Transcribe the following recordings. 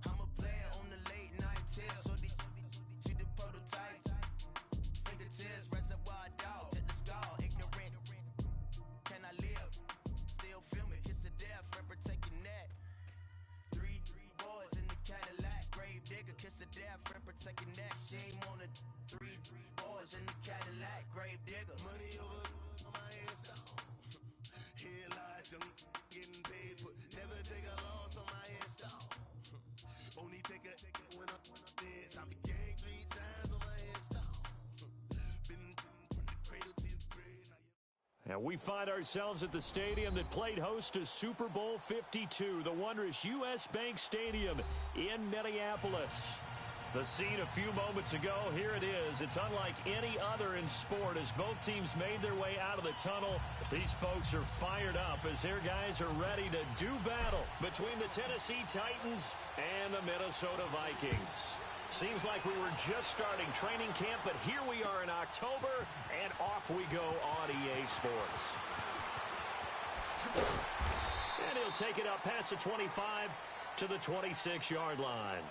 I'm a player on the late night tip. So these see the prototype. Fingertips, reservoir dog, check the skull, ignorant. Can I live? Still film it, kiss to death, friend protect your neck. Three boys in the Cadillac, grave digger, kiss to death, friend protect your neck. Shame on the three boys in the Cadillac, grave digger. Money over my headstone. Here lies young getting paid, but never take a loss on my headstone. Only take a when I'm dead. Time to gang 3 times on my headstone. Been from the cradle to the grave. And we find ourselves at the stadium that played host to Super Bowl 52, the wondrous U.S. Bank Stadium in Minneapolis. The scene a few moments ago, here it is. It's unlike any other in sport as both teams made their way out of the tunnel. These folks are fired up as their guys are ready to do battle between the Tennessee Titans and the Minnesota Vikings. Seems like we were just starting training camp, but here we are in October, and off we go on EA Sports. And he'll take it up past the 25 to the 26-yard line.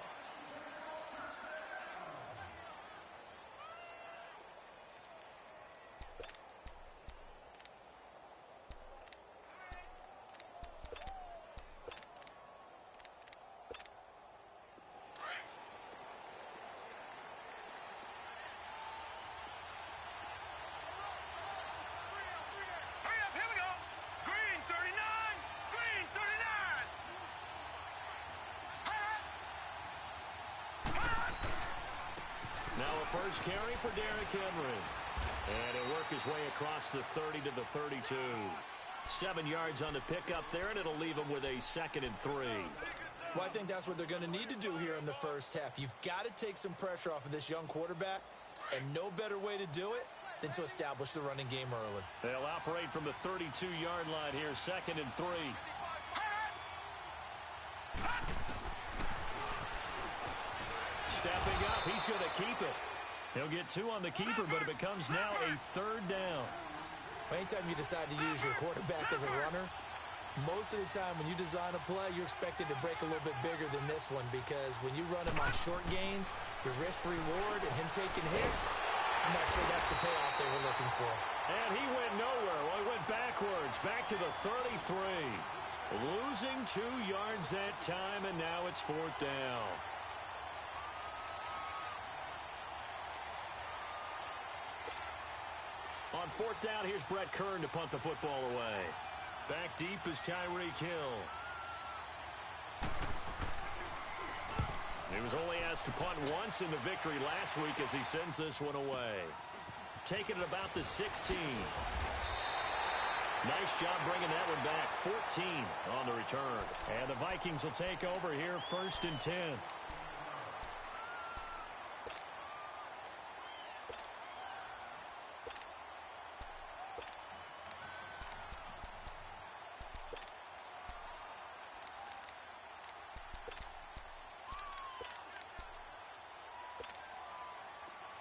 First carry for Derrick Henry. And he'll work his way across the 30 to the 32. 7 yards on the pickup there, and it'll leave him with a 2nd and 3. Well, I think that's what they're going to need to do here in the first half. You've got to take some pressure off of this young quarterback, and no better way to do it than to establish the running game early. They'll operate from the 32-yard line here, 2nd and 3. Stepping up, he's going to keep it. He'll get 2 on the keeper, but it becomes now a 3rd down. Anytime you decide to use your quarterback as a runner, most of the time when you design a play, you're expected to break a little bit bigger than this one because when you run him on short gains, your risk-reward and him taking hits, I'm not sure that's the payoff they were looking for. And he went nowhere. Well, he went backwards, back to the 33. Losing 2 yards that time, and now it's 4th down. On 4th down, here's Brett Kern to punt the football away. Back deep is Tyreek Hill. He was only asked to punt once in the victory last week as he sends this one away. Taking it about the 16. Nice job bringing that one back. 14 on the return. And the Vikings will take over here, 1st and 10.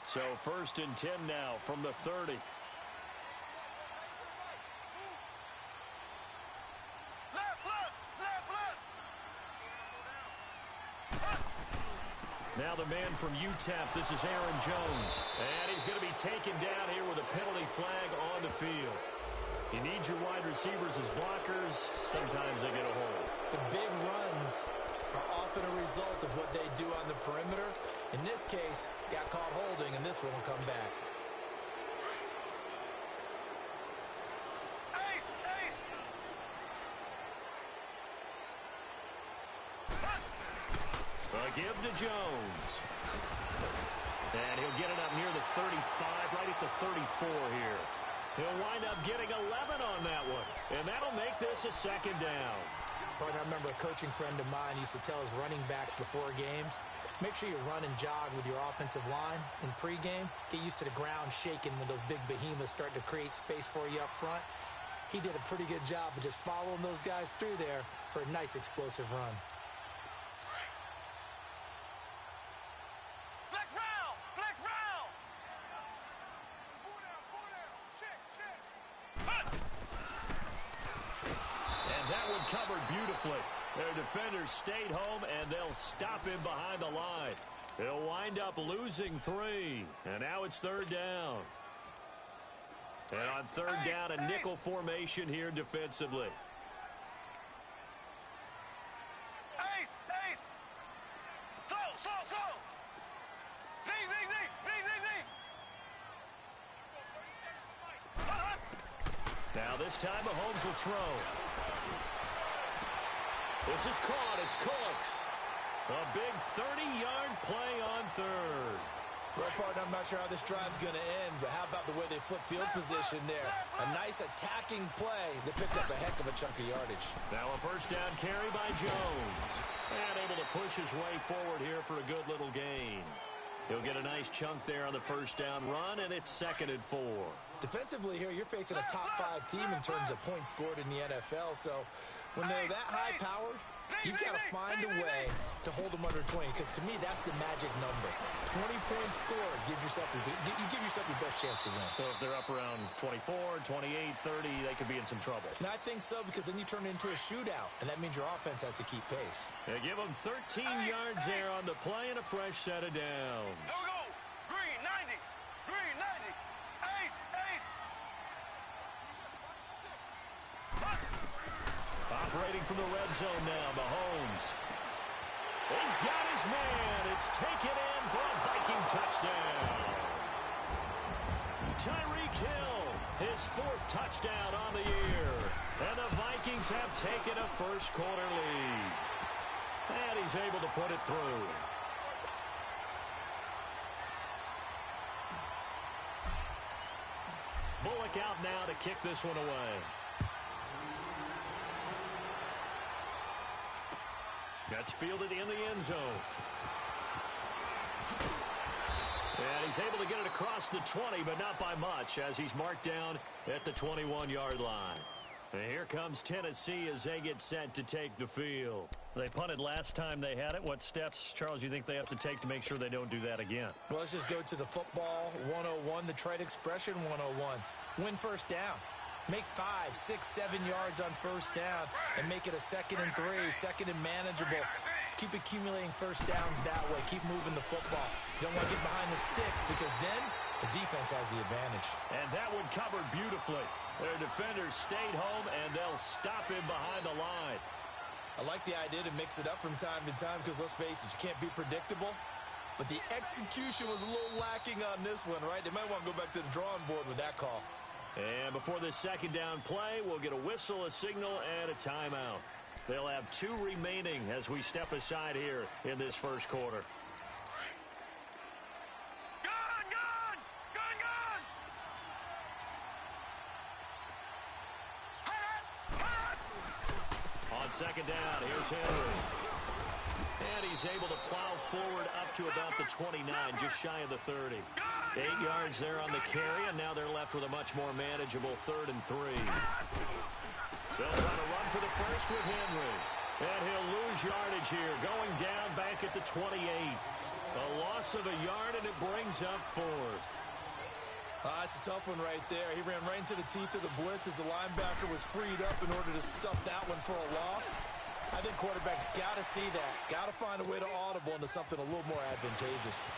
So 1st and 10 now from the 30. Now the man from UTEP, this is Aaron Jones. And he's going to be taken down here with a penalty flag on the field. You need your wide receivers as blockers. Sometimes they get a hold. The big runs are often a result of what they do on the perimeter. In this case, got caught holding, and this one will come back. A give to Jones. And he'll get it up near the 35, right at the 34 here. He'll wind up getting 11 on that one, and that'll make this a 2nd down. Partner, I remember a coaching friend of mine used to tell his running backs before games, make sure you run and jog with your offensive line in pregame. Get used to the ground shaking when those big behemoths start to create space for you up front. He did a pretty good job of just following those guys through there for a nice explosive run. Flex round! And that one covered beautifully. Their defenders stayed home, and they'll stop him behind the line. He'll wind up losing 3, and now it's third down. And on third down, a nickel formation here defensively. Now this time Mahomes will throw. This is caught. It's Cooks. A big 30-yard play on third. Well, partner, I'm not sure how this drive's going to end, but how about the way they flip field position there? A nice attacking play that picked up a heck of a chunk of yardage. Now a first down carry by Jones. And able to push his way forward here for a good little gain. He'll get a nice chunk there on the first down run, and it's 2nd and 4. Defensively here, you're facing a top 5 team in terms of points scored in the NFL, so when they're that high-powered, you've got to find a way to hold them under 20, because to me, that's the magic number. 20 points scored, you give yourself your best chance to win. So if they're up around 24, 28, 30, they could be in some trouble. And I think so, because then you turn it into a shootout, and that means your offense has to keep pace. They give them 13 yards there on the play and a fresh set of downs. Here we go. Green 90. Green 90. Ace. Operating from the red zone now, Mahomes. He's got his man. It's taken in for a Viking touchdown. Tyreek Hill, his 4th touchdown on the year. And the Vikings have taken a first-quarter lead. And he's able to put it through. Bullock out now to kick this one away. That's fielded in the end zone. And he's able to get it across the 20, but not by much, as he's marked down at the 21-yard line. And here comes Tennessee as they get set to take the field. They punted last time they had it. What steps, Charles, you think they have to take to make sure they don't do that again? Well, let's just go to the football 101, the trade expression 101. Win first down. Make 5, 6, 7 yards on first down and make it a 2nd and 3, 2nd and manageable. Keep accumulating first downs that way. Keep moving the football. You don't want to get behind the sticks, because then the defense has the advantage. And that one covered beautifully. Their defenders stayed home, and they'll stop him behind the line. I like the idea to mix it up from time to time, because let's face it, you can't be predictable. But the execution was a little lacking on this one, right? They might want to go back to the drawing board with that call. And before this second down play, we'll get a whistle, a signal, and a timeout. They'll have 2 remaining as we step aside here in this first quarter. On second down, here's Henry. And he's able to plow forward up to about the 29, just shy of the 30. 8 yards there on the carry, and now they're left with a much more manageable 3rd and 3. They'll try to run for the first with Henry. And he'll lose yardage here, going down back at the 28. A loss of a yard, and it brings up 4th. That's a tough one right there. He ran right into the teeth of the blitz as the linebacker was freed up in order to stuff that one for a loss. I think quarterbacks got to see that. Got to find a way to audible into something a little more advantageous.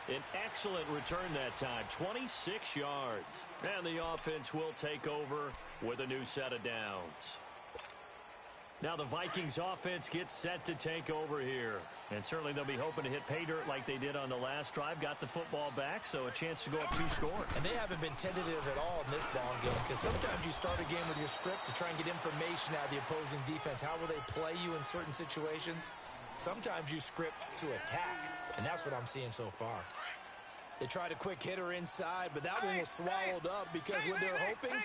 An excellent return that time, 26 yards. And the offense will take over with a new set of downs. Now the Vikings offense gets set to take over here. And certainly they'll be hoping to hit pay dirt like they did on the last drive. Got the football back, so a chance to go up 2 scores. And they haven't been tentative at all in this ball game, because sometimes you start a game with your script to try and get information out of the opposing defense. How will they play you in certain situations? Sometimes you script to attack, and that's what I'm seeing so far. They tried a quick hitter inside, but that one was swallowed up, because what they're hoping,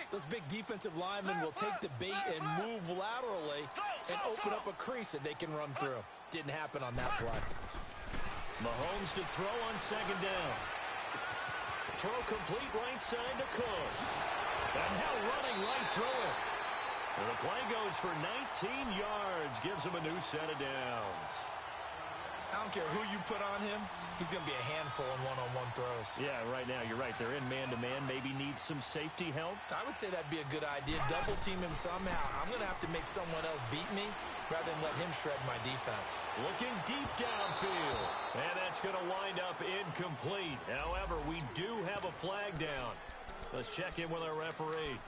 those big defensive linemen will take the bait and move laterally and open up a crease that they can run through. Didn't happen on that play. Mahomes to throw on second down. Throw complete right side to Cooks. And now running right through it. And the play goes for 19 yards. Gives him a new set of downs. I don't care who you put on him, he's going to be a handful in one-on-one throws. Yeah, right now, you're right. They're in man-to-man, maybe need some safety help. I would say that'd be a good idea. Double team him somehow. I'm going to have to make someone else beat me rather than let him shred my defense. Looking deep downfield. And that's going to wind up incomplete. However, we do have a flag down. Let's check in with our referee.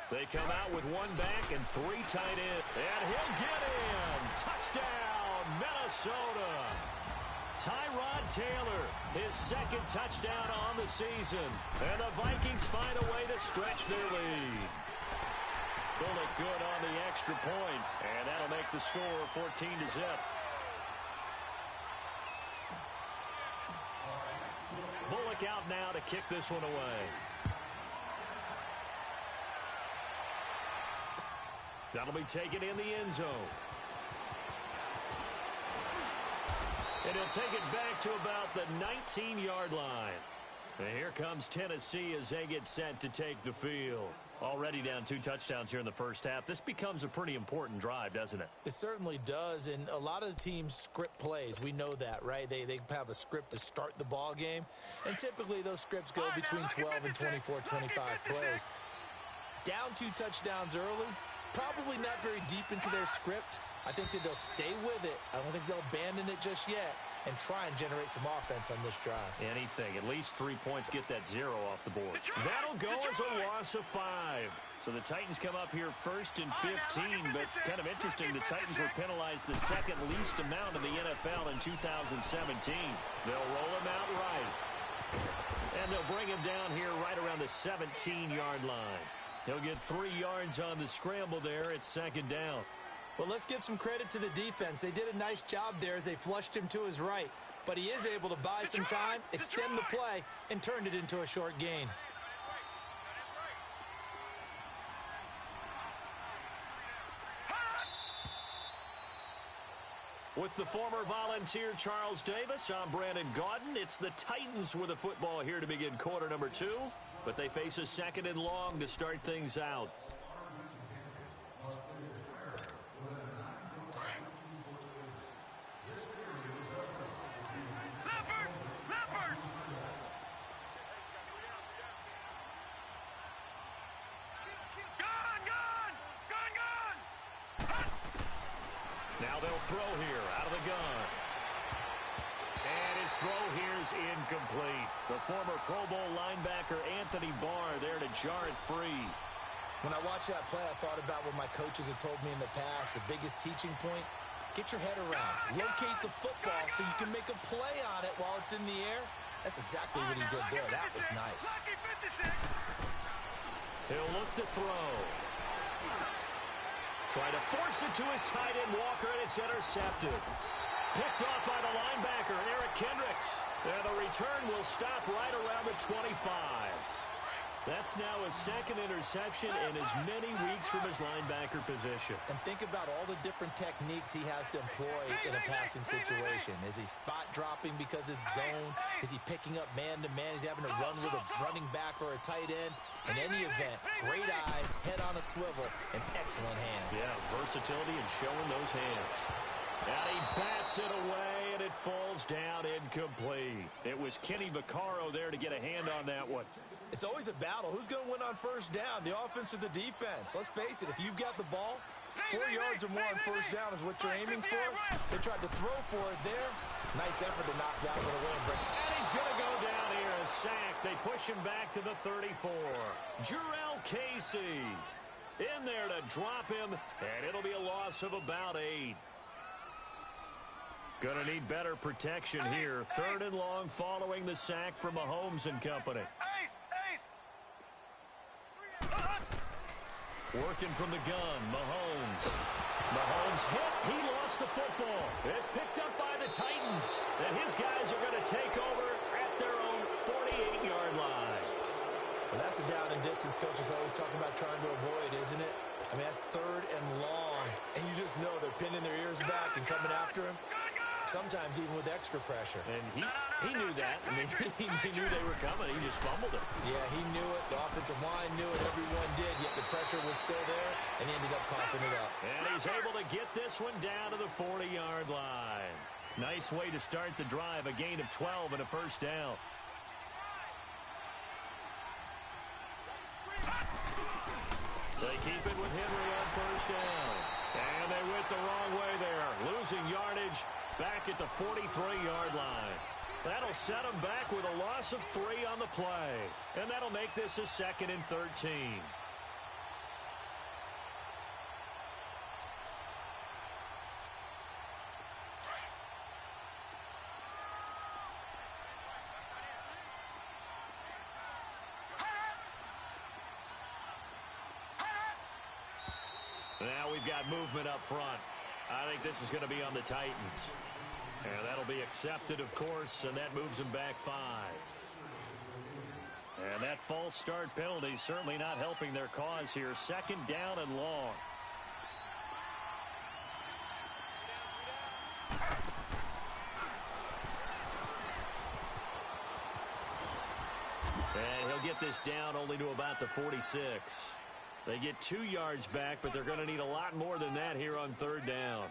They come out with one back and three tight ends. And he'll get in. Touchdown, Minnesota. Tyrod Taylor, his second touchdown on the season. And the Vikings find a way to stretch their lead. Bullock good on the extra point. And that'll make the score 14-0. Bullock out now to kick this one away. That'll be taken in the end zone. And he'll take it back to about the 19-yard line. And here comes Tennessee as they get set to take the field. Already down 2 touchdowns here in the first half. This becomes a pretty important drive, doesn't it? It certainly does, and a lot of the teams script plays. We know that, right? They have a script to start the ball game, and typically those scripts go between 12 and 24, 25 plays. Down 2 touchdowns early, probably not very deep into their script. I think that they'll stay with it. I don't think they'll abandon it just yet and try and generate some offense on this drive. Anything. At least 3 points, get that 0 off the board. That'll go as a loss of 5. So the Titans come up here first and 15, but kind of interesting, the Titans were penalized the second least amount in the NFL in 2017. They'll roll him out right. And they'll bring him down here right around the 17-yard line. He'll get 3 yards on the scramble there. It's second down. Well, let's give some credit to the defense. They did a nice job there as they flushed him to his right. But he is able to buy some time, extend the play, and turn it into a short gain. With the former Volunteer Charles Davis, I'm Brandon Gaudin. It's the Titans with the football here to begin quarter number 2. But they face a second and long to start things out. Now they'll throw here out of the gun. And his throw here's incomplete. The former Pro Bowl linebacker Anthony Barr there to jar it free. When I watched that play, I thought about what my coaches had told me in the past. The biggest teaching point, get your head around. Locate the football so you can make a play on it while it's in the air. That's exactly what he did there. That was nice. He'll look to throw. Try to force it to his tight end, Walker, and it's intercepted. Picked off by the linebacker, Eric Kendricks. And the return will stop right around the 25. That's now his second interception in as many weeks from his linebacker position. And think about all the different techniques he has to employ in a passing situation. Is he spot dropping because it's zone? Is he picking up man-to-man? Is he having to run with a running back or a tight end? In any event, great eyes, head on a swivel, and excellent hands. Yeah, versatility and showing those hands. And he bats it away, and it falls down incomplete. It was Kenny Vaccaro there to get a hand on that one. It's always a battle. Who's going to win on first down, the offense or the defense? Let's face it, if you've got the ball, 4 yards or more on first down is what you're aiming for. They tried to throw for it there. Nice effort to knock that one away. And he's going to go down here, a sack. They push him back to the 34. Jurrell Casey in there to drop him, and it'll be a loss of about 8. Going to need better protection here. Third and long following the sack from Mahomes and company. Working from the gun, Mahomes. Mahomes hit. He lost the football. It's picked up by the Titans. And his guys are going to take over at their own 48-yard line. Well, that's a down and distance coaches always talking about trying to avoid, isn't it? I mean, that's third and long. And you just know they're pinning their ears back and coming after him. sometimes even with extra pressure. And he knew that. I mean, he knew they were coming. He just fumbled it. Yeah, he knew it. The offensive line knew it. Everyone did, yet the pressure was still there, and he ended up coughing it up. And he's able to get this one down to the 40-yard line. Nice way to start the drive, a gain of 12 and a first down. They keep it with Henry on first down. And they went the wrong way there. Losing yardage back at the 43-yard line. That'll set them back with a loss of 3 on the play. And that'll make this a 2nd and 13. Now we've got movement up front. I think this is going to be on the Titans. And that'll be accepted, of course, and that moves them back 5. And that false start penalty certainly not helping their cause here. 2nd down and long. And he'll get this down only to about the 46. They get 2 yards back, but they're going to need a lot more than that here on 3rd down.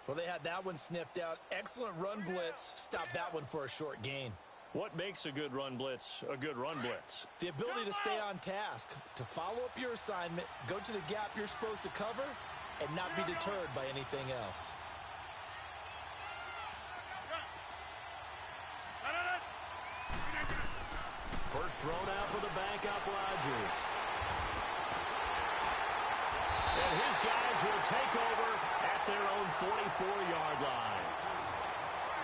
Well, they had that one sniffed out. Excellent run blitz. Stop that one for a short gain. What makes a good run blitz a good run blitz? The ability to stay on task, to follow up your assignment, go to the gap you're supposed to cover, and not be deterred by anything else. First thrown out for the backup, Rodgers. And his guys will take over at their own 44-yard line.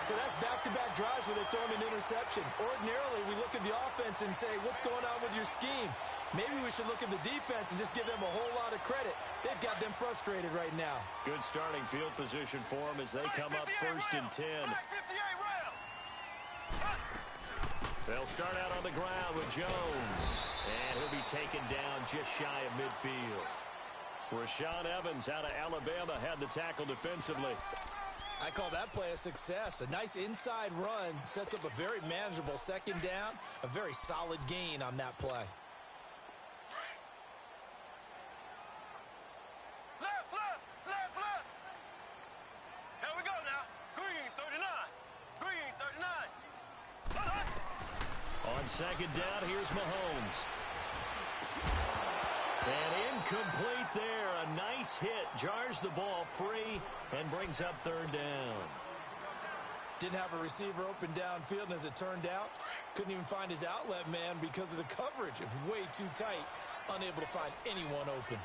So that's back-to-back drives where they throw an interception. Ordinarily, we look at the offense and say, what's going on with your scheme? Maybe we should look at the defense and just give them a whole lot of credit. They've got them frustrated right now. Good starting field position for them as they come up 1st and 10. They'll start out on the ground with Jones. And he'll be taken down just shy of midfield. Rashaan Evans out of Alabama had the tackle defensively. I call that play a success. A nice inside run sets up a very manageable 2nd down. A very solid gain on that play. Left. Here we go now. Green 39. Green 39. On 2nd down, here's Mahomes. And incomplete there. A nice hit. Jars the ball free and brings up 3rd down. Didn't have a receiver open downfield, and as it turned out, couldn't even find his outlet man because of the coverage. It was way too tight. Unable to find anyone open.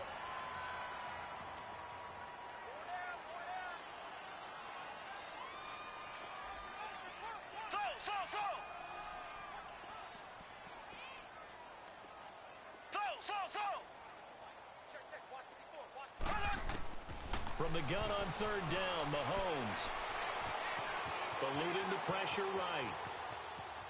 From the gun on 3rd down, Mahomes. Eluding the pressure right.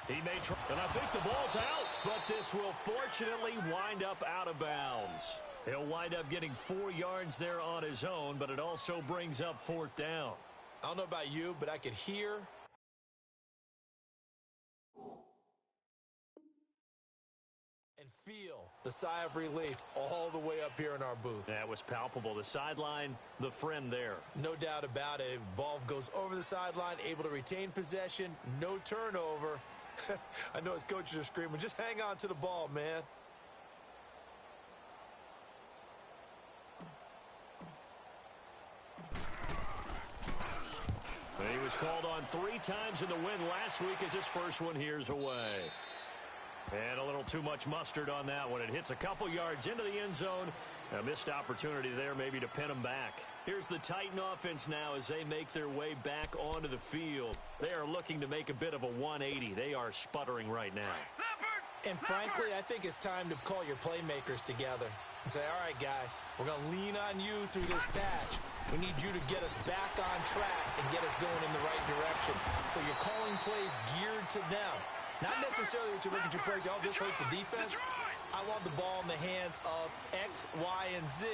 He may try, and I think the ball's out, but this will fortunately wind up out of bounds. He'll wind up getting 4 yards there on his own, but it also brings up 4th down. I don't know about you, but I could hear and feel the sigh of relief all the way up here in our booth. That was palpable. The sideline, the friend there. No doubt about it. Ball goes over the sideline, able to retain possession, no turnover. I know his coaches are screaming, just hang on to the ball, man. He was called on 3 times in the win last week as his first one here's away. And a little too much mustard on that one. It hits a couple yards into the end zone. A missed opportunity there maybe to pin him back. Here's the Titan offense now as they make their way back onto the field. They are looking to make a bit of a 180. They are sputtering right now. And frankly, I think it's time to call your playmakers together and say, all right, guys, we're going to lean on you through this patch. We need you to get us back on track and get us going in the right direction. So you're calling plays geared to them. Not necessarily that you look at your plays, oh, this hurts the defense. I want the ball in the hands of X, Y, and Z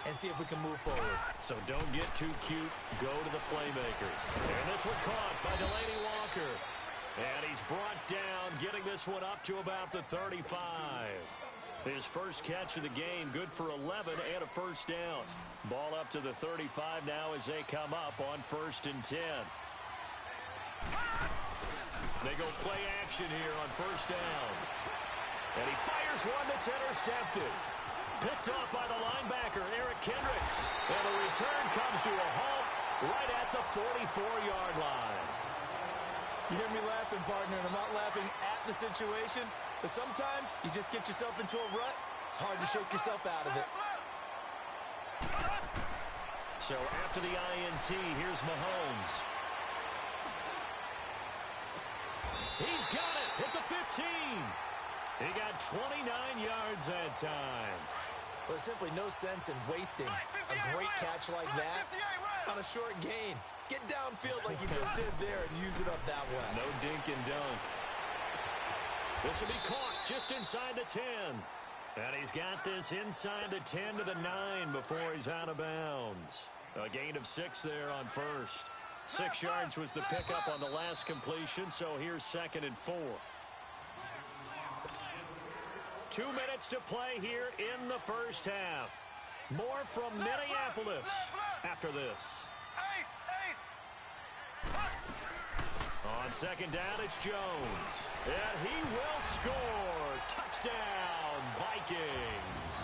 and see if we can move forward. So don't get too cute. Go to the playmakers. And this one caught by Delaney Walker. And he's brought down, getting this one up to about the 35. His first catch of the game, good for 11 and a first down. Ball up to the 35 now as they come up on 1st and 10. They go play action here on 1st down. And he fires one that's intercepted. Picked off by the linebacker, Eric Kendricks. And the return comes to a halt right at the 44-yard line. You hear me laughing, partner, and I'm not laughing at the situation, but sometimes you just get yourself into a rut. It's hard to shake yourself out of it. So after the INT, here's Mahomes. He's got it at the 15. He got 29 yards that time. Well, there's simply no sense in wasting a great catch like that on a short gain. Get downfield like you just did there and use it up that way. No dink and dunk. This will be caught just inside the 10. And he's got this inside the 10 to the 9 before he's out of bounds. A gain of 6 there on 1st. 6 yards was the pickup on the last completion, so here's 2nd and 4. 2 minutes to play here in the first half. More from Minneapolis after this. On 2nd down, it's Jones. And he will score. Touchdown, Vikings.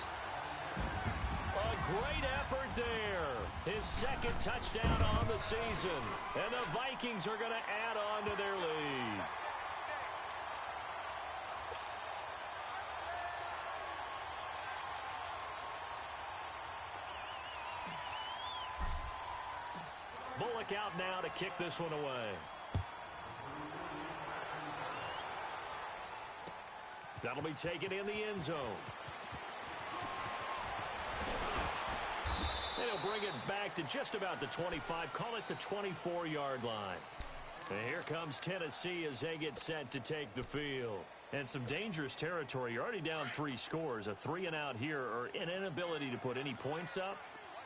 A great effort there. His 2nd touchdown on the season. And the Vikings are going to add on to their lead. Bullock out now to kick this one away. That'll be taken in the end zone. And he'll bring it back to just about the 25. Call it the 24-yard line. And here comes Tennessee as they get set to take the field. And some dangerous territory. You're already down 3 scores. A 3-and-out here or an inability to put any points up.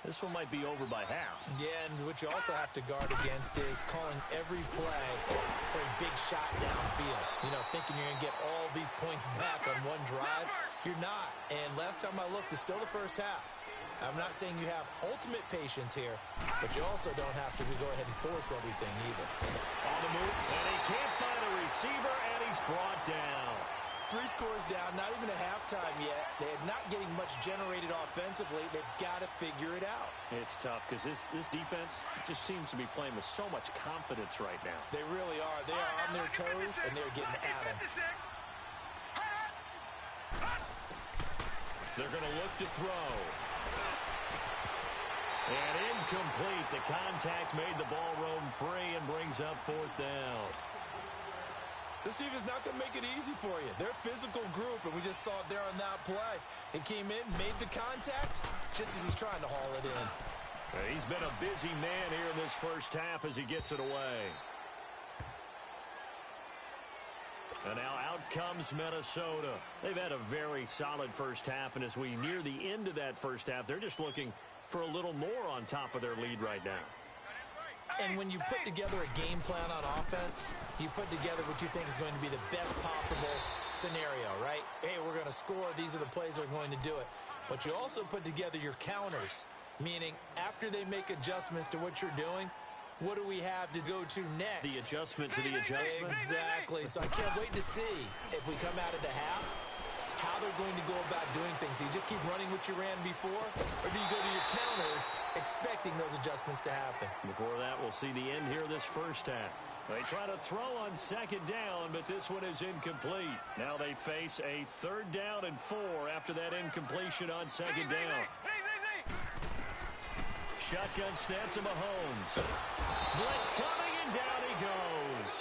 This one might be over by half. Yeah, and what you also have to guard against is calling every play for a big shot downfield. You know, thinking you're going to get all these points back on one drive. You're not. And last time I looked, it's still the first half. I'm not saying you have ultimate patience here, but you also don't have to go ahead and force everything either. On the move, and he can't find a receiver, and he's brought down. 3 scores down, not even a halftime yet. They're not getting much generated offensively. They've got to figure it out. It's tough because this defense just seems to be playing with so much confidence right now. They really are. They are on their toes, and they're getting at them. They're going to look to throw. And incomplete. The contact made the ball roam free and brings up 4th down. This team is not going to make it easy for you. They're a physical group, and we just saw it there on that play. He came in, made the contact, just as he's trying to haul it in. He's been a busy man here in this first half as he gets it away. And now out comes Minnesota. They've had a very solid first half, and as we near the end of that first half, they're just looking for a little more on top of their lead right now. And when you put together a game plan on offense, you put together what you think is going to be the best possible scenario, right? Hey, we're going to score. These are the plays that are going to do it. But you also put together your counters, meaning after they make adjustments to what you're doing, what do we have to go to next? The adjustment to the adjustment? Exactly. So I can't wait to see if we come out of the half, how they're going to go about doing things. Do you just keep running what you ran before, or do you go to your counters expecting those adjustments to happen? Before that, we'll see the end here this first half. They try to throw on 2nd down, but this one is incomplete. Now they face a 3rd down and 4 after that incompletion on 2nd down. Shotgun snap to Mahomes. Blitz coming, and down he goes.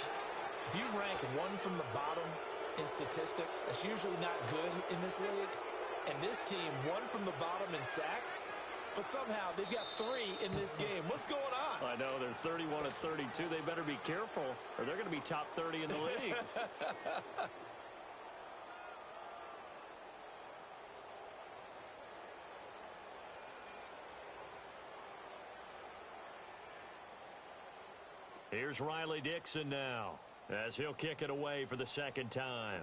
If you rank one from the bottom in statistics, that's usually not good in this league. And this team, one from the bottom in sacks, but somehow they've got 3 in this game. What's going on? I know, they're 31 and 32. They better be careful, or they're going to be top 30 in the league. Here's Riley Dixon now, as he'll kick it away for the second time.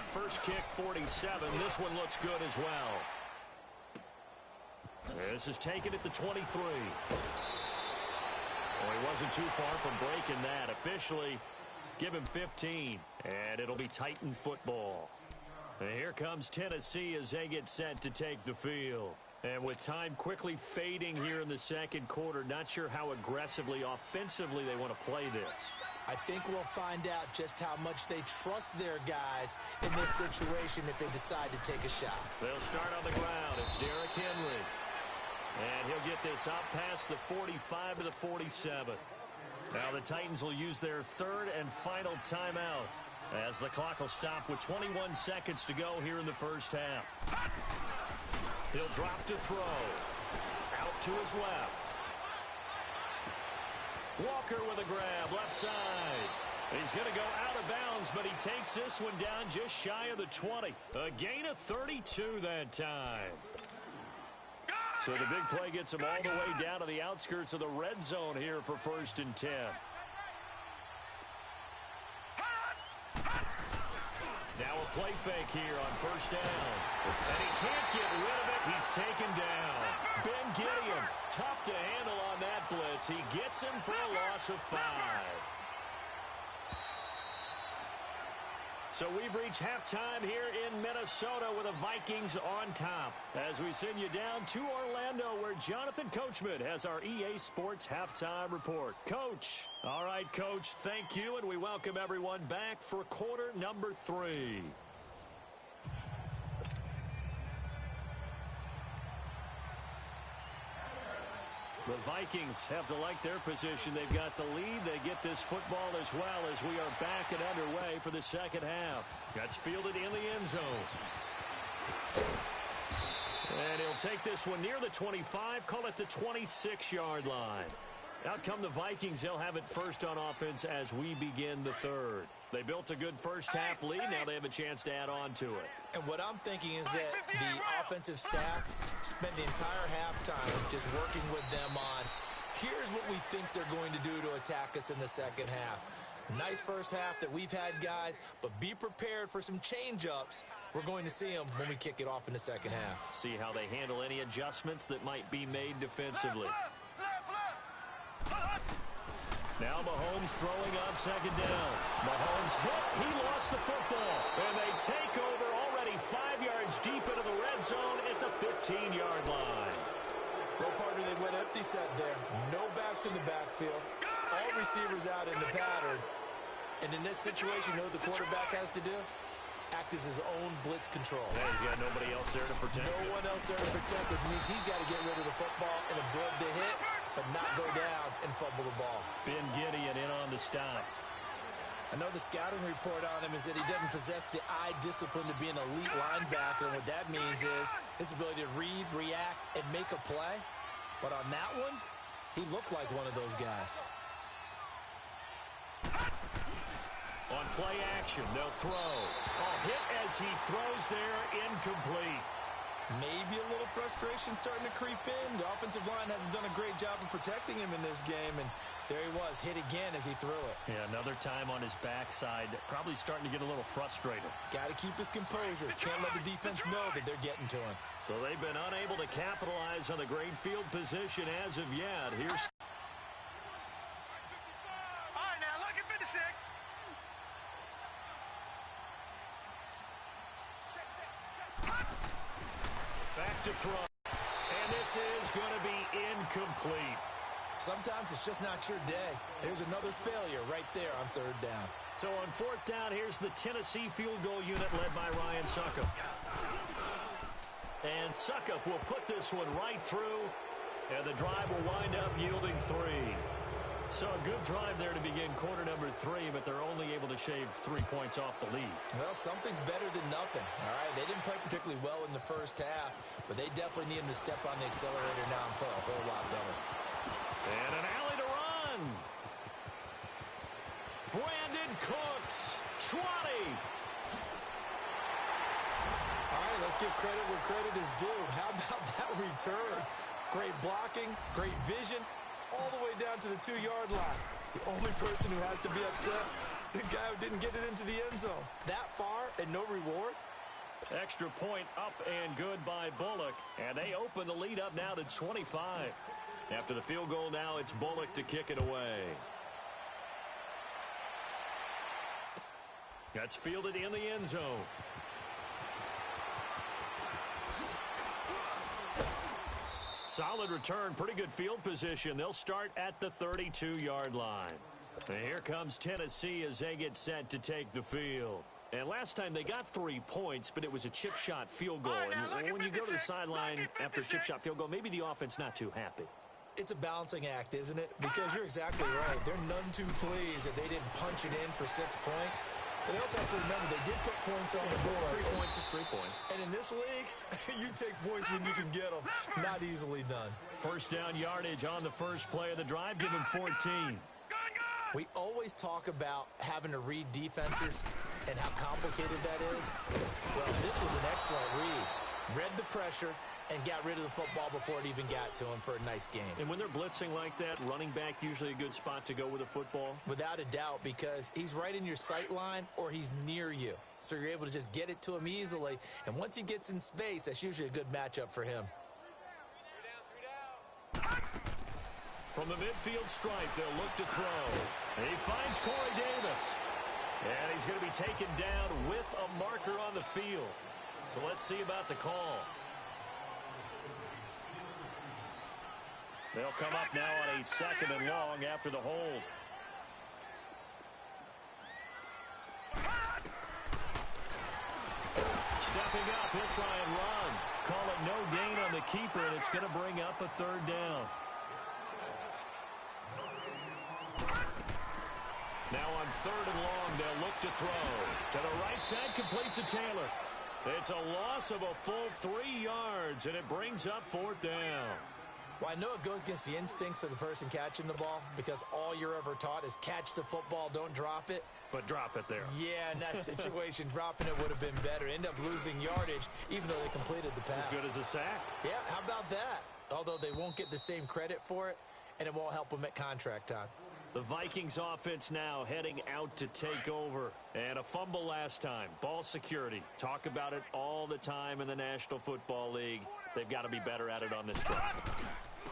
First kick, 47. This one looks good as well. This is taken at the 23. Well, he wasn't too far from breaking that. Officially, give him 15, and it'll be Titan football. And here comes Tennessee as they get set to take the field. And with time quickly fading here in the second quarter, not sure how aggressively, offensively they want to play this. I think we'll find out just how much they trust their guys in this situation if they decide to take a shot. They'll start on the ground. It's Derrick Henry. And he'll get this out past the 45 to the 47. Now the Titans will use their third and final timeout as the clock will stop with 21 seconds to go here in the first half. He'll drop to throw. Out to his left. Walker with a grab, left side. He's going to go out of bounds, but he takes this one down just shy of the 20. A gain of 32 that time. So the big play gets him all the way down to the outskirts of the red zone here for 1st and 10. Now a play fake here on 1st down. And he can't get rid of it. He's taken down. Ben Gideon, tough to handle on that blitz. He gets him for a loss of 5. So we've reached halftime here in Minnesota with the Vikings on top. As we send you down to Orlando where Jonathan Coachman has our EA Sports Halftime Report. Coach. All right, Coach, thank you, and we welcome everyone back for quarter number 3. The Vikings have to like their position. They've got the lead. They get this football as well as we are back and underway for the second half. That's fielded in the end zone. And he'll take this one near the 25, call it the 26-yard line. Out come the Vikings. They'll have it first on offense as we begin the third. They built a good first half lead. Now they have a chance to add on to it. And what I'm thinking is that the offensive staff spent the entire halftime just working with them on, here's what we think they're going to do to attack us in the second half. Nice first half that we've had, guys, but be prepared for some change-ups. We're going to see them when we kick it off in the second half. See how they handle any adjustments that might be made defensively. Now Mahomes throwing on second down. Mahomes hit. He lost the football. And they take over already 5 yards deep into the red zone at the 15-yard line. Well, partner, they went empty set there. No backs in the backfield. All receivers out in the pattern. And in this situation, you know what the quarterback has to do? Act as his own blitz control. Yeah, he's got nobody else there to protect. No one else there to protect, which means he's got to get rid of the football and absorb the hit, but not go down and fumble the ball. Ben Gideon in on the stop. I know the scouting report on him is that he doesn't possess the eye discipline to be an elite linebacker, and what that means is his ability to read, react, and make a play. But on that one, he looked like one of those guys. On play action, they'll throw. A hit as he throws there, incomplete. Maybe a little frustration starting to creep in. The offensive line hasn't done a great job of protecting him in this game, and there he was, hit again as he threw it. Yeah, another time on his backside, probably starting to get a little frustrated. Got to keep his composure. Can't let the defense know that they're getting to him. So they've been unable to capitalize on the great field position as of yet. Here's... All right, now look at 56. Back to throw. And this is going to be incomplete. Sometimes it's just not your day. There's another failure right there on third down. So on fourth down, here's the Tennessee field goal unit led by Ryan Suckup. And Suckup will put this one right through, and the drive will wind up yielding 3. So a good drive there to begin quarter number 3, but they're only able to shave 3 points off the lead. Well, something's better than nothing, all right? They didn't play particularly well in the first half, but they definitely need them to step on the accelerator now and play a whole lot better. And an alley to run. Brandon Cooks, 20. All right, let's give credit where credit is due. How about that return? Great blocking, great vision, all the way down to the 2-yard line. The only person who has to be upset, the guy who didn't get it into the end zone. That far and no reward? Extra point up and good by Bullock. And they open the lead up now to 25. After the field goal now, it's Bullock to kick it away. That's fielded in the end zone. Solid return, pretty good field position. They'll start at the 32-yard line. And here comes Tennessee as they get set to take the field. And last time they got 3 points, but it was a chip shot field goal. And when you go to the sideline after a chip shot field goal, maybe the offense not too happy. It's a balancing act, isn't it? Because you're exactly right. They're none too pleased that they didn't punch it in for 6 points. But they also have to remember they did put points on the board. 3 points is 3 points. And in this league, you take points when you can get them. Not easily done. First down yardage on the first play of the drive. Give him 14. We always talk about having to read defenses and how complicated that is. Well, this was an excellent read. Read the pressure and got rid of the football before it even got to him for a nice game. And when they're blitzing like that, running back usually a good spot to go with the football? Without a doubt, because he's right in your sight line or he's near you. So you're able to just get it to him easily. And once he gets in space, that's usually a good matchup for him. From the midfield stripe, they'll look to throw. And he finds Corey Davis. And he's going to be taken down with a marker on the field. So let's see about the call. They'll come up now on a 2nd and long after the hold. Stepping up, he'll try and run. Call it no gain on the keeper, and it's going to bring up a 3rd down. Now on 3rd and long, they'll look to throw. To the right side, complete to Taylor. It's a loss of a full 3 yards, and it brings up 4th down. Well, I know it goes against the instincts of the person catching the ball because all you're ever taught is catch the football, don't drop it. But drop it there. Yeah, in that situation, dropping it would have been better. End up losing yardage, even though they completed the pass. As good as a sack. Yeah, how about that? Although they won't get the same credit for it, and it won't help them at contract time. The Vikings offense now heading out to take over. And a fumble last time. Ball security. Talk about it all the time in the National Football League. They've got to be better at it on this drive.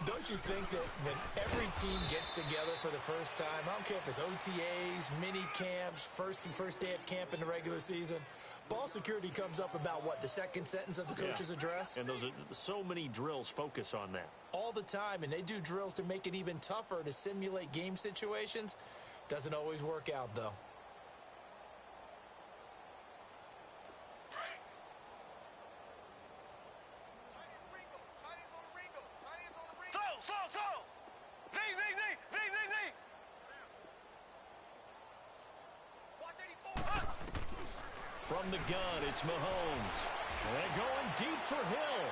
Don't you think that when every team gets together for the first time, I don't care if it's OTAs, mini camps, first day of camp in the regular season, ball security comes up about, what, the 2nd sentence of the coach's address? And those are so many drills focus on that. All the time, and they do drills to make it even tougher to simulate game situations. Doesn't always work out, though. From the gun, it's Mahomes. And going deep for Hill.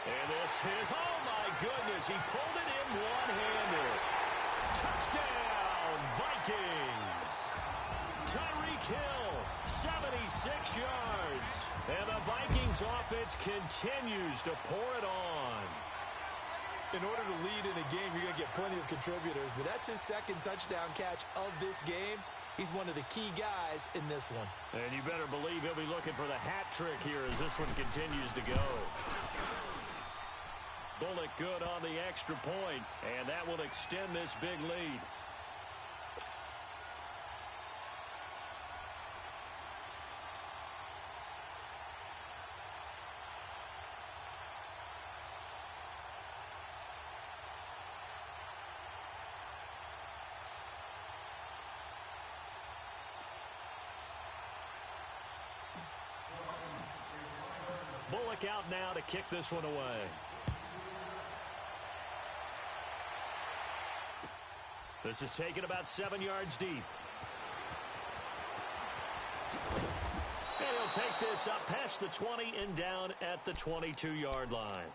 And this is, oh my goodness, he pulled it in one-handed. Touchdown, Vikings. Tyreek Hill, 76 yards. And the Vikings offense continues to pour it on. In order to lead in a game, you're going to get plenty of contributors, but that's his 2nd touchdown catch of this game. He's one of the key guys in this one. And you better believe he'll be looking for the hat trick here as this one continues to go. Bullock good on the extra point, and that will extend this big lead. Bullock out now to kick this one away. This is taken about 7 yards deep. And he'll take this up past the 20 and down at the 22-yard line.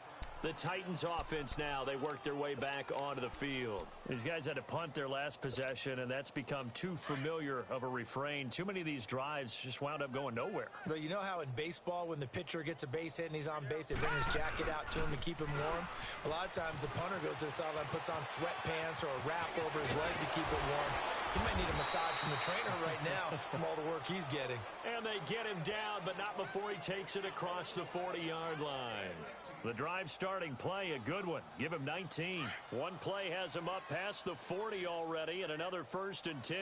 The Titans offense now, they work their way back onto the field. These guys had to punt their last possession, and that's become too familiar of a refrain. Too many of these drives just wound up going nowhere. But you know how in baseball, when the pitcher gets a base hit and he's on base, they bring his jacket out to him to keep him warm? A lot of times the punter goes to the sideline, puts on sweatpants or a wrap over his leg to keep it warm. He might need a massage from the trainer right now from all the work he's getting. And they get him down, but not before he takes it across the 40-yard line. The drive starting play, a good one. Give him 19. One play has him up past the 40 already, and another 1st and 10.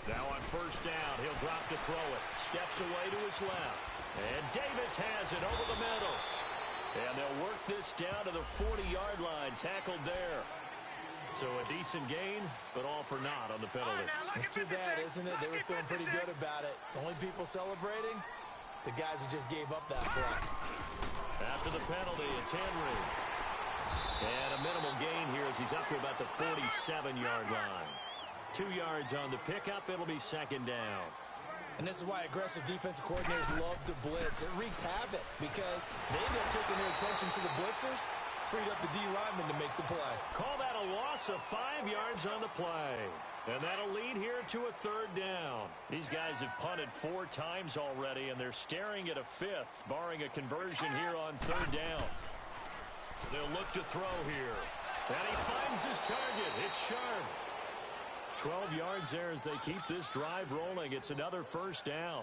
Now on 1st down, he'll drop to throw it. Steps away to his left. And Davis has it over the middle. And they'll work this down to the 40-yard line, tackled there. So a decent gain, but all for naught on the penalty. It's too bad, isn't it? They were feeling pretty good about it. The only people celebrating, the guys who just gave up that play. After the penalty, it's Henry. And a minimal gain here as he's up to about the 47-yard line. 2 yards on the pickup. It'll be 2nd down. And this is why aggressive defensive coordinators love to blitz. It wreaks havoc because they end up taking their attention to the blitzers, freed up the D lineman to make the play. Call that a loss of 5 yards on the play. And that'll lead here to a 3rd down. These guys have punted 4 times already, and they're staring at a 5th, barring a conversion here on 3rd down. They'll look to throw here. And he finds his target. It's Sharp. 12 yards there as they keep this drive rolling. It's another 1st down.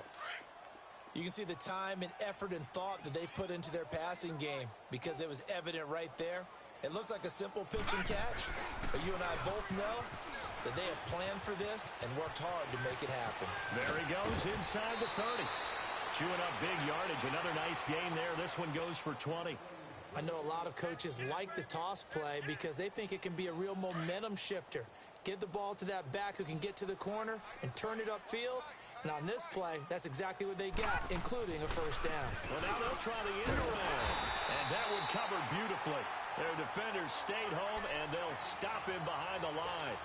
You can see the time and effort and thought that they put into their passing game because it was evident right there. It looks like a simple pitch and catch, but you and I both know that they have planned for this and worked hard to make it happen. There he goes inside the 30. Chewing up big yardage. Another nice gain there. This one goes for 20. I know a lot of coaches like the toss play because they think it can be a real momentum shifter. Get the ball to that back who can get to the corner and turn it upfield. And on this play, that's exactly what they got, including a 1st down. Well, now they'll try the end around. And that one covered beautifully. Their defenders stayed home, and they'll stop him behind the line.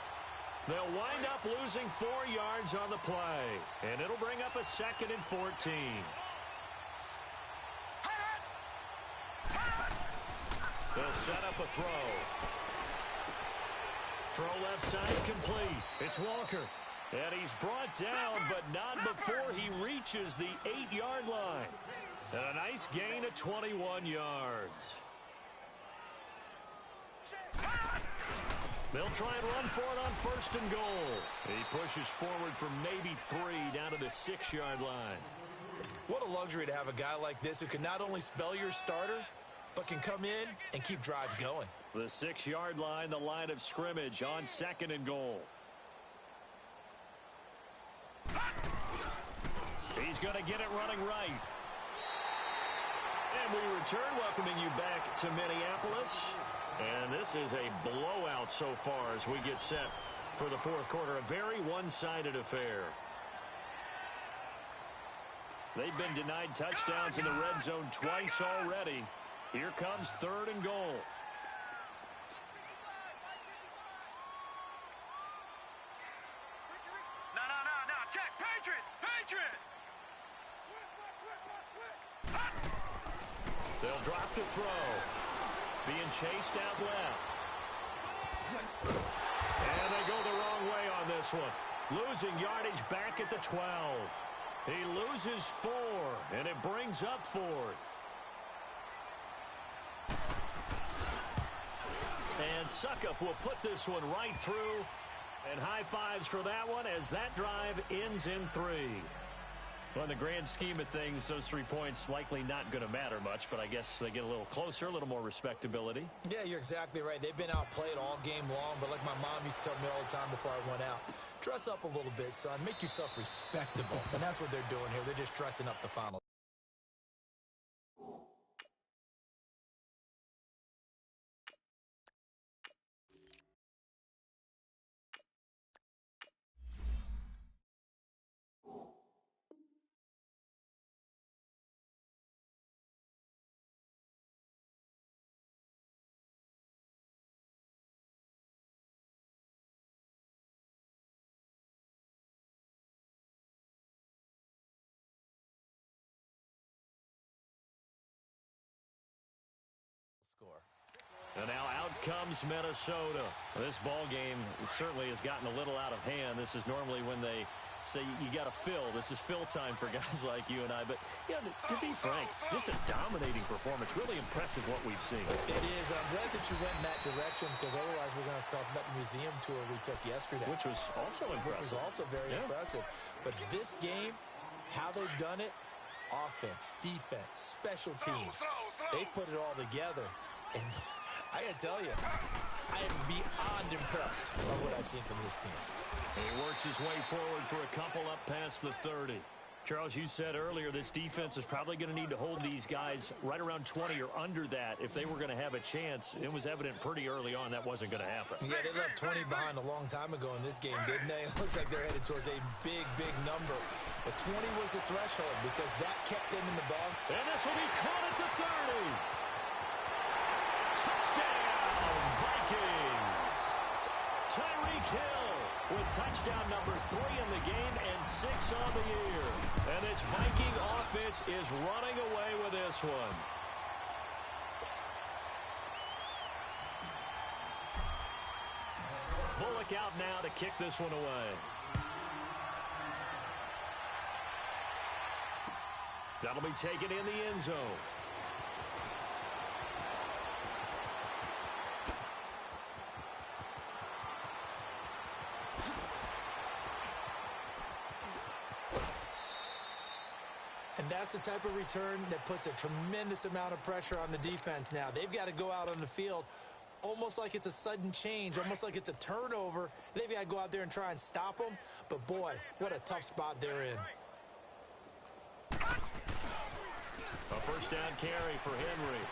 They'll wind up losing 4 yards on the play. And it'll bring up a 2nd and 14. They'll set up a throw. Throw left side complete. It's Walker. And he's brought down, but not before he reaches the 8-yard line. And a nice gain of 21 yards. They'll try and run for it on 1st and goal. He pushes forward for maybe 3 down to the 6-yard line. What a luxury to have a guy like this who can not only spell your starter, but can come in and keep drives going. The 6-yard line, the line of scrimmage on 2nd and goal. He's going to get it running right. And we return, welcoming you back to Minneapolis. And this is a blowout so far as we get set for the 4th quarter. A very one-sided affair. They've been denied touchdowns in the red zone twice already. Here comes 3rd and goal. No. Check. Patriot. They'll drop to throw. Being chased out left. And they go the wrong way on this one. Losing yardage back at the 12. He loses 4, and it brings up 4th. And Suckup will put this one right through. And high fives for that one as that drive ends in 3. Well, in the grand scheme of things, those 3 points likely not going to matter much, but I guess they get a little closer, a little more respectability. Yeah, you're exactly right. They've been outplayed all game long, but like my mom used to tell me all the time before I went out, dress up a little bit, son. Make yourself respectable. And that's what they're doing here. They're just dressing up the final. score. And now out comes Minnesota. This ball game certainly has gotten a little out of hand. This is normally when they say you got to fill. This is fill time for guys like you and I. But, yeah, to be frank, just a dominating performance. Really impressive what we've seen. It is. I'm glad that you went in that direction because otherwise we're going to talk about the museum tour we took yesterday. Which was also impressive. Which was also very impressive. But this game, how they've done it, offense, defense, special teams, they put it all together. And I got to tell you, I am beyond impressed by what I've seen from this team. And he works his way forward for a couple up past the 30. Charles, you said earlier this defense is probably going to need to hold these guys right around 20 or under that if they were going to have a chance. It was evident pretty early on that wasn't going to happen. Yeah, they left 20 behind a long time ago in this game, didn't they? It looks like they're headed towards a big, big number. But 20 was the threshold because that kept them in the ball. And this will be caught at the 30. Touchdown, Vikings! Tyreek Hill with touchdown number 3 in the game and 6 on the year. And this Viking offense is running away with this one. Bullock out now to kick this one away. That'll be taken in the end zone. And that's the type of return that puts a tremendous amount of pressure on the defense now. They've got to go out on the field almost like it's a sudden change, almost like it's a turnover. They've got to go out there and try and stop them. But, boy, what a tough spot they're in. A first down carry for Henry.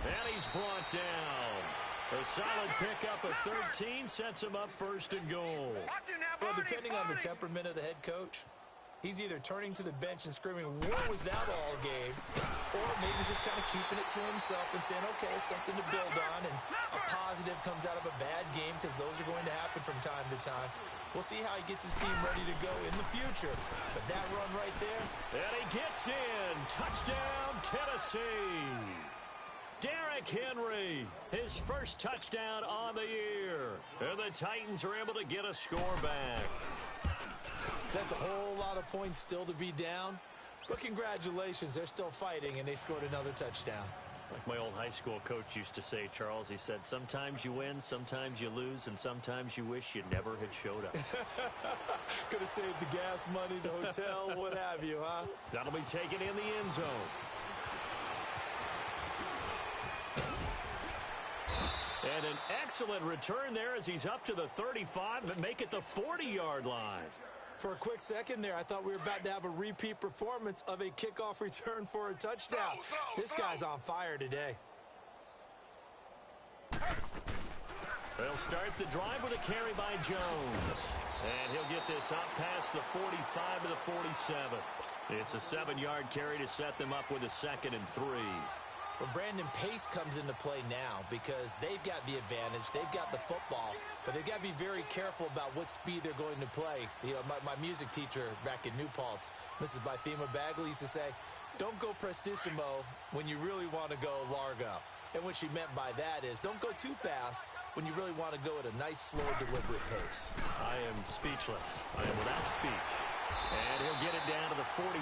And he's brought down. A solid pickup of 13 sets him up first and goal. Well, depending on the temperament of the head coach, he's either turning to the bench and screaming, what was that all game? Or maybe he's just kind of keeping it to himself and saying, okay, it's something to build on, and a positive comes out of a bad game because those are going to happen from time to time. We'll see how he gets his team ready to go in the future. But that run right there. And he gets in. Touchdown, Tennessee. Derrick Henry, his first touchdown on the year. And the Titans are able to get a score back. That's a whole lot of points still to be down. But congratulations, they're still fighting, and they scored another touchdown. Like my old high school coach used to say, Charles, he said, sometimes you win, sometimes you lose, and sometimes you wish you never had showed up. Could have saved the gas money, the hotel, what have you, huh? That'll be taken in the end zone. And an excellent return there as he's up to the 35, but make it the 40-yard line. For a quick second there, I thought we were about to have a repeat performance of a kickoff return for a touchdown. This guy's on fire today. They'll start the drive with a carry by Jones. And he'll get this up past the 45 to the 47. It's a 7-yard carry to set them up with a 2nd and 3. Well, Brandon, pace comes into play now because they've got the advantage. They've got the football, but they've got to be very careful about what speed they're going to play. You know, my music teacher back in New Paltz, Mrs. Bythema Bagley, used to say, don't go prestissimo when you really want to go largo. And what she meant by that is don't go too fast when you really want to go at a nice, slow, deliberate pace. I am speechless. I am without speech. And he'll get it down to the 47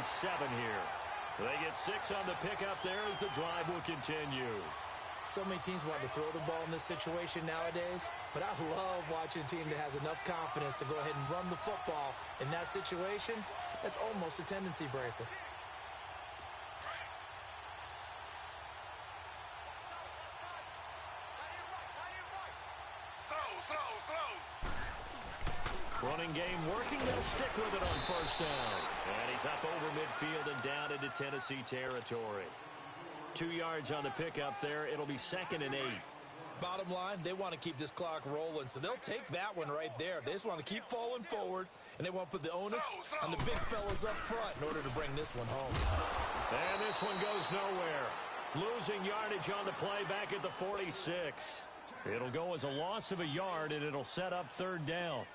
here. They get 6 on the pickup there as the drive will continue. So many teams want to throw the ball in this situation nowadays, but I love watching a team that has enough confidence to go ahead and run the football in that situation. That's almost a tendency breaker. Running game working. They'll stick with it on first down. And he's up over midfield and down into Tennessee territory. 2 yards on the pickup there. It'll be 2nd and 8. Bottom line, they want to keep this clock rolling, so they'll take that one right there. They just want to keep falling forward, and they want to put the onus on the big fellas up front in order to bring this one home. And this one goes nowhere. Losing yardage on the play back at the 46. It'll go as a loss of a yard, and it'll set up 3rd down.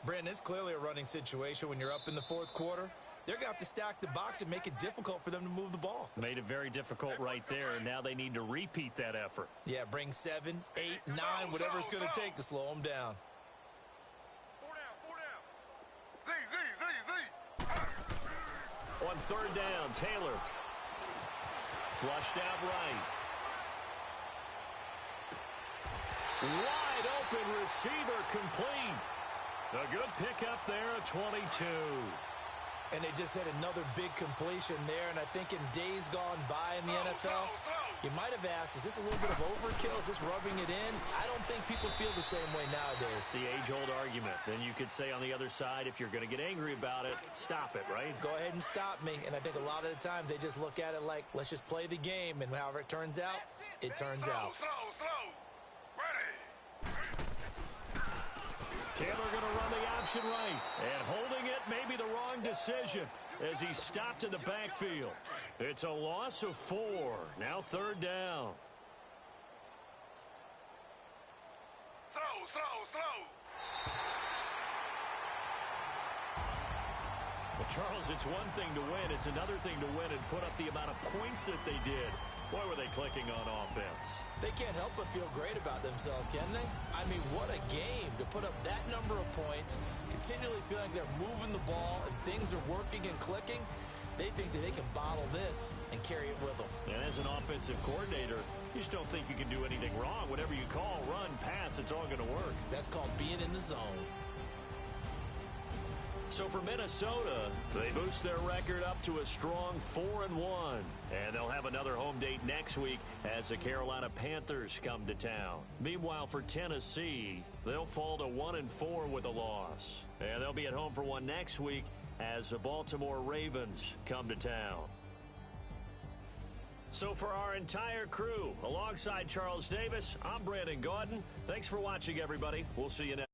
Brandon, it's clearly a running situation when you're up in the 4th quarter. they're going to have to stack the box and make it difficult for them to move the ball. Made it very difficult right there. Now they need to repeat that effort. Yeah, bring 7, 8, 9, whatever it's going to take to slow them down. 4 down. Z. On third down, Taylor. Flushed out right. Wide open receiver complete. A good pickup there at 22. And they just had another big completion there. And I think in days gone by in the NFL, you might have asked, is this a little bit of overkill? Is this rubbing it in? I don't think people feel the same way nowadays. It's the age-old argument. Then you could say on the other side, if you're going to get angry about it, stop it, right? Go ahead and stop me. And I think a lot of the times they just look at it like, let's just play the game. And however it turns out, it turns out. Slow. Ready. Taylor going to run the option right. And holding it may be the wrong decision as he stopped in the backfield. It's a loss of 4. Now third down. Slow. Well, Charles, it's one thing to win. It's another thing to win and put up the amount of points that they did. Boy, were they clicking on offense. They can't help but feel great about themselves, can they? I mean, what a game to put up that number of points, continually feeling like they're moving the ball and things are working and clicking. They think that they can bottle this and carry it with them. And as an offensive coordinator, you just don't think you can do anything wrong. Whatever you call, run, pass, it's all going to work. That's called being in the zone. So for Minnesota, they boost their record up to a strong 4-1. And they'll have another home date next week as the Carolina Panthers come to town. Meanwhile, for Tennessee, they'll fall to 1-4 with a loss. And they'll be at home for one next week as the Baltimore Ravens come to town. So for our entire crew, alongside Charles Davis, I'm Brandon Gaudin. Thanks for watching, everybody. We'll see you next.